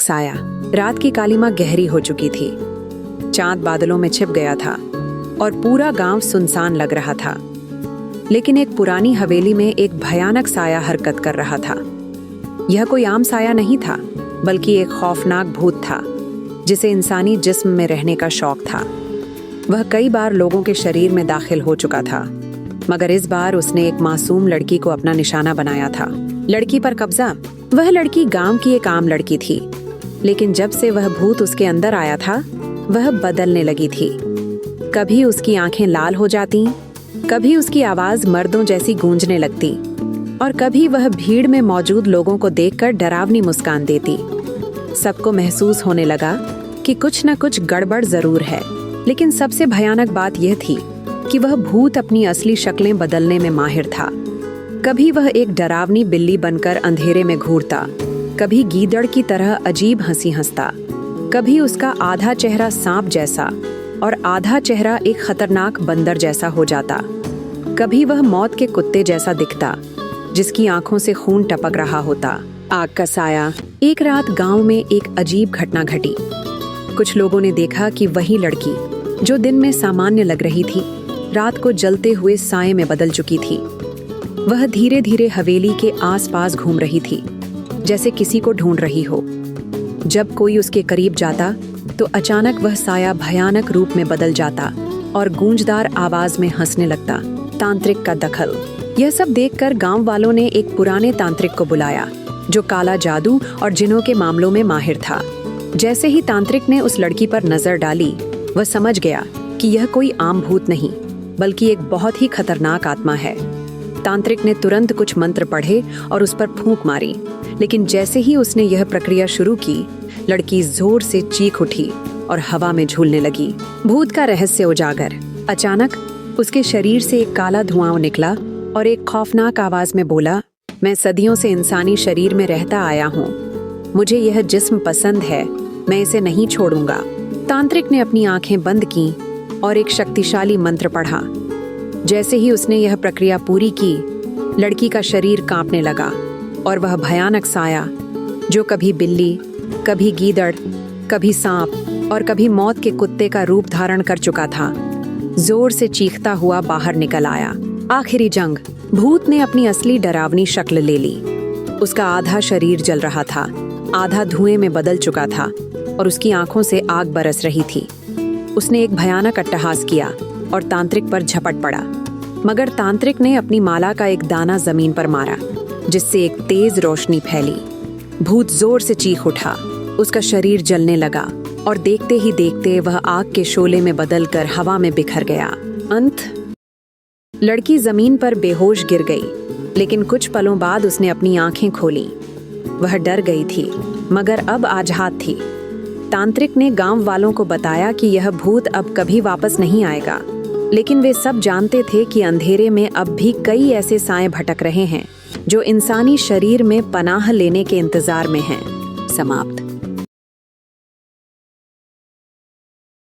साया। रात की कालीमा गहरी हो चुकी थी। चांद बादलों में छिप गया था और पूरा गांव सुनसान लग रहा था। लेकिन एक पुरानी हवेली में एक भयानक साया हरकत कर रहा था। यह कोई आम साया नहीं था, बल्कि एक खौफनाक भूत था जिसे इंसानी जिस्म में रहने का शौक था। वह कई बार लोगों के शरीर में दाखिल हो चुका था, मगर इस बार उसने एक मासूम लड़की को अपना निशाना बनाया था। लड़की पर कब्जा। वह लड़की गांव की एक आम लड़की थी, लेकिन जब से वह भूत उसके अंदर आया था, वह बदलने लगी थी। कभी उसकी आंखें लाल हो जाती, कभी उसकी आवाज मर्दों जैसी गूंजने लगती, और कभी वह भीड़ में मौजूद लोगों को देखकर डरावनी मुस्कान देती। सबको महसूस होने लगा कि कुछ न कुछ गड़बड़ जरूर है। लेकिन सबसे भयानक बात यह थी कि वह भूत अपनी असली शक्लें बदलने में माहिर था। कभी वह एक डरावनी बिल्ली बनकर अंधेरे में घूरता, कभी गीदड़ की तरह अजीब हंसी हंसता, कभी उसका आधा चेहरा सांप जैसा और आधा चेहरा एक खतरनाक बंदर जैसा हो जाता। कभी वह मौत के कुत्ते जैसा दिखता, जिसकी आंखों से खून टपक रहा होता। आग का साया। एक रात गांव में एक अजीब घटना घटी। कुछ लोगों ने देखा कि वही लड़की जो दिन में सामान्य लग रही थी, रात को जलते हुए साए में बदल चुकी थी। वह धीरे धीरे हवेली के आसपास घूम रही थी, जैसे किसी को ढूंढ रही हो। जब कोई उसके करीब जाता तो अचानक वह साया भयानक रूप में बदल जाता और गूंजदार आवाज में हंसने लगता। तांत्रिक का दखल। यह सब देखकर गांव वालों ने एक पुराने तांत्रिक को बुलाया, जो काला जादू और जिन्नों के मामलों में माहिर था। जैसे ही तांत्रिक ने उस लड़की पर नजर डाली, वह समझ गया कि यह कोई आम भूत नहीं, बल्कि एक बहुत ही खतरनाक आत्मा है। तांत्रिक ने तुरंत कुछ मंत्र पढ़े और उस पर फूंक मारी, लेकिन जैसे ही उसने यह प्रक्रिया शुरू की, लड़की जोर से चीख उठी और हवा में झूलने लगी। भूत का रहस्य उजागर। अचानक उसके शरीर से एक काला धुआं निकला और एक खौफनाक आवाज में बोला, मैं सदियों से इंसानी शरीर में रहता आया हूँ। मुझे यह जिस्म पसंद है, मैं इसे नहीं छोड़ूंगा। तांत्रिक ने अपनी आंखें बंद की और एक शक्तिशाली मंत्र पढ़ा। जैसे ही उसने यह प्रक्रिया पूरी की, लड़की का शरीर कांपने लगा और वह भयानक साया, जो कभी बिल्ली, कभी गीदड़, कभी सांप और कभी मौत के कुत्ते का रूप धारण कर चुका था, जोर से चीखता हुआ बाहर निकल आया। आखिरी जंग। भूत ने अपनी असली डरावनी शक्ल ले ली। उसका आधा शरीर जल रहा था, आधा धुएं में बदल चुका था और उसकी आंखों से आग बरस रही थी। उसने एक भयानक अट्टहास किया और तांत्रिक पर झपट पड़ा, मगर तांत्रिक ने अपनी माला का एक दाना जमीन पर मारा, जिससे एक तेज रोशनी फैली। भूत जोर से चीख उठा, उसका शरीर जलने लगा और देखते ही देखते वह आग के शोले में बदलकर हवा में बिखर गया। अंत। लड़की जमीन पर बेहोश गिर गई, लेकिन कुछ पलों बाद उसने अपनी आंखें खोली। वह डर गई थी, मगर अब आज़ाद थी। तांत्रिक ने गांव वालों को बताया कि यह भूत अब कभी वापस नहीं आएगा, लेकिन वे सब जानते थे कि अंधेरे में अब भी कई ऐसे साए भटक रहे हैं जो इंसानी शरीर में पनाह लेने के इंतजार में हैं। समाप्त।